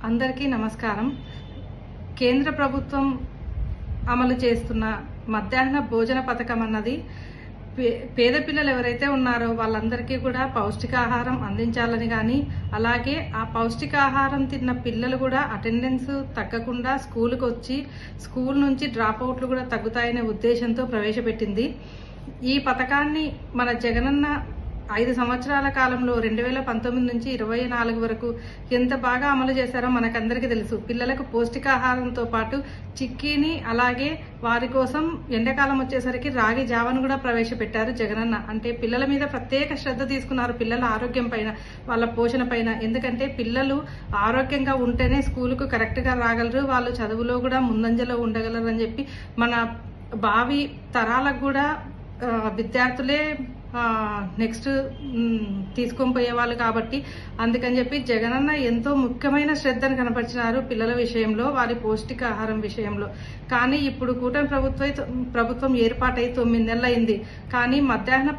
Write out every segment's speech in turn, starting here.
అందరికీ నమస్కారం. కేంద్ర ప్రభుత్వం అమలు చేస్తున్న మధ్యాహ్న భోజన పథకం అన్నది పేద పిల్లలు ఎవరైతే ఉన్నారో వాళ్ళందరికీ కూడా పౌష్టికాహారం అందించాలని కానీ, అలాగే ఆ పౌష్టికాహారం తిన్న పిల్లలు కూడా అటెండెన్స్ తగ్గకుండా స్కూల్కి వచ్చి స్కూల్ నుంచి డ్రాప్ అవుట్లు కూడా తగ్గుతాయనే ఉద్దేశంతో ప్రవేశపెట్టింది. ఈ పథకాన్ని మన జగనన్న 5 సంవత్సరాల కాలంలో 2019 నుంచి 24 వరకు ఎంత బాగా అమలు చేశారో మనకందరికీ తెలుసు. పిల్లలకు పౌష్టికాహారంతో పాటు చిక్కీని, అలాగే వారి కోసం ఎండాకాలం వచ్చేసరికి రాగి జావను కూడా ప్రవేశపెట్టారు జగనన్న. అంటే పిల్లల మీద ప్రత్యేక శ్రద్ధ తీసుకున్నారు, పిల్లల ఆరోగ్యం పైన, వాళ్ళ పోషణ పైన. ఎందుకంటే పిల్లలు ఆరోగ్యంగా ఉంటేనే స్కూలుకు కరెక్ట్ గా రాగలరు, వాళ్ళు చదువులో కూడా ముందంజలో ఉండగలరు అని చెప్పి మన భావి తరాలకు కూడా విద్యార్థులే నెక్స్ట్ తీసుకొని పోయేవాళ్ళు. కాబట్టి అందుకని చెప్పి జగనన్న ఎంతో ముఖ్యమైన శ్రద్ధను కనపరిచినారు పిల్లల విషయంలో, వారి పౌష్టికాహారం విషయంలో. కానీ ఇప్పుడు కూటమి ప్రభుత్వం ఏర్పాటై 9 నెలలు అయింది. కానీ మధ్యాహ్న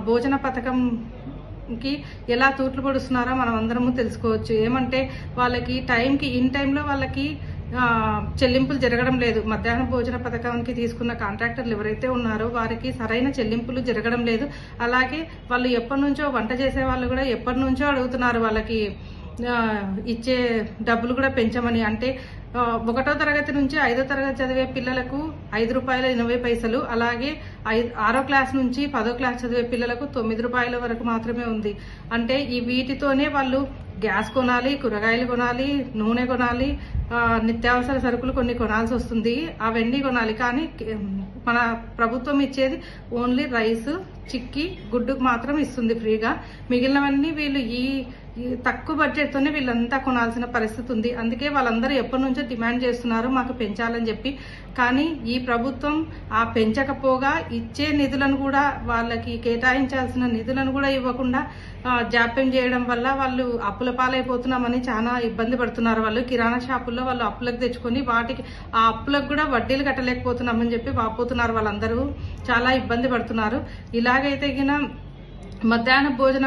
భోజన పథకంకి ఎలా తూట్లు పొడుస్తున్నారో మనం అందరము తెలుసుకోవచ్చు. ఏమంటే వాళ్ళకి ఇన్ టైంలో వాళ్ళకి చెల్లింపులు జరగడం లేదు. మధ్యాహ్న భోజన పథకానికి తీసుకున్న కాంట్రాక్టర్లు ఎవరైతే ఉన్నారో వారికి సరైన చెల్లింపులు జరగడం లేదు. అలాగే వాళ్ళు ఎప్పటి నుంచో వంట చేసే వాళ్ళు కూడా ఎప్పటి నుంచో అడుగుతున్నారు వాళ్ళకి ఇచ్చే డబ్బులు కూడా పెంచమని. అంటే 1వ తరగతి నుంచి 5వ తరగతి చదివే పిల్లలకు ₹5.80, అలాగే 6వ క్లాస్ నుంచి 10వ క్లాస్ చదివే పిల్లలకు ₹9 వరకు మాత్రమే ఉంది. అంటే ఈ వీటితోనే వాళ్ళు గ్యాస్ కొనాలి, కూరగాయలు కొనాలి, నూనె కొనాలి, నిత్యావసర సరుకులు కొన్ని కొనాల్సి వస్తుంది, అవన్నీ కొనాలి. కానీ మన ప్రభుత్వం ఇచ్చేది ఓన్లీ రైస్, చిక్కీ, గుడ్డుకు మాత్రం ఇస్తుంది ఫ్రీగా. మిగిలినవన్నీ వీళ్ళు ఈ తక్కువ బడ్జెట్ తోనే వీళ్ళంతా కొనాల్సిన పరిస్థితి ఉంది. అందుకే వాళ్ళందరూ ఎప్పటి నుంచో డిమాండ్ చేస్తున్నారు మాకు పెంచాలని చెప్పి. కానీ ఈ ప్రభుత్వం ఆ పెంచకపోగా ఇచ్చే నిధులను కూడా, వాళ్ళకి కేటాయించాల్సిన నిధులను కూడా ఇవ్వకుండా జాప్యం చేయడం వల్ల వాళ్ళు అప్పుల పాలైపోతున్నామని చాలా ఇబ్బంది పడుతున్నారు. వాళ్ళు కిరాణా షాపుల్లో వాళ్ళు అప్పులకు తెచ్చుకొని వాటికి ఆ అప్పులకు కూడా వడ్డీలు కట్టలేకపోతున్నామని చెప్పి వాపోతున్నారు. వాళ్ళందరూ చాలా ఇబ్బంది పడుతున్నారు. ఇలాగైతే మధ్యాహ్న భోజన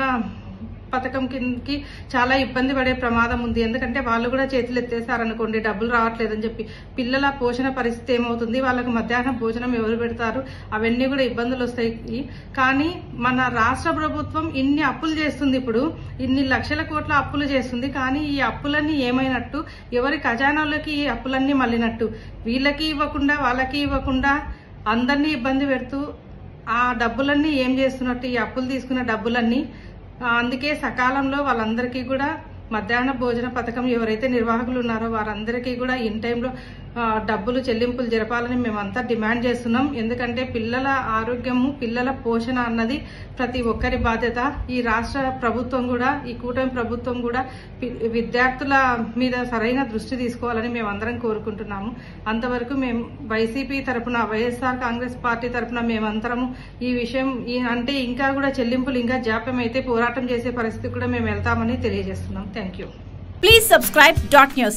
పథకం కిందకి చాలా ఇబ్బంది పడే ప్రమాదం ఉంది. ఎందుకంటే వాళ్ళు కూడా చేతులు ఎత్తేసారనుకోండి, డబ్బులు రావట్లేదని చెప్పి పిల్లల పోషణ పరిస్థితి ఏమవుతుంది, వాళ్ళకు మధ్యాహ్న భోజనం ఎవరు పెడతారు, అవన్నీ కూడా ఇబ్బందులు వస్తాయి. కానీ మన రాష్ట్ర ప్రభుత్వం ఇన్ని అప్పులు చేస్తుంది, ఇప్పుడు ఇన్ని లక్షల కోట్ల అప్పులు చేస్తుంది. కానీ ఈ అప్పులన్నీ ఏమైనట్టు, ఎవరి ఖజానాలోకి ఈ అప్పులన్నీ మళ్ళినట్టు, వీళ్ళకి ఇవ్వకుండా వాళ్ళకి ఇవ్వకుండా అందరినీ ఇబ్బంది పెడుతూ ఆ డబ్బులన్నీ ఏం చేస్తున్నట్టు, ఈ అప్పులు తీసుకున్న డబ్బులన్నీ. అందుకే సకాలంలో వాళ్ళందరికీ కూడా మధ్యాహ్న భోజన పథకం ఎవరైతే నిర్వాహకులు ఉన్నారో వారందరికీ కూడా ఇన్ టైంలో డబ్బులు చెల్లింపులు జరపాలని మేమంతా డిమాండ్ చేస్తున్నాం. ఎందుకంటే పిల్లల ఆరోగ్యము, పిల్లల పోషణ అన్నది ప్రతి ఒక్కరి బాధ్యత. ఈ రాష్ట్ర ప్రభుత్వం కూడా, ఈ కూటమి ప్రభుత్వం కూడా విద్యార్థుల మీద సరైన దృష్టి తీసుకోవాలని మేమందరం కోరుకుంటున్నాము. అంతవరకు మేము వైసీపీ తరఫున, వైఎస్ఆర్ కాంగ్రెస్ పార్టీ తరఫున మేమందరము ఈ విషయం అంటే ఇంకా కూడా చెల్లింపులు ఇంకా జాప్యం అయితే పోరాటం చేసే పరిస్థితి కూడా మేము వెళ్తామని తెలియజేస్తున్నాం. Thank you. Please subscribe .news.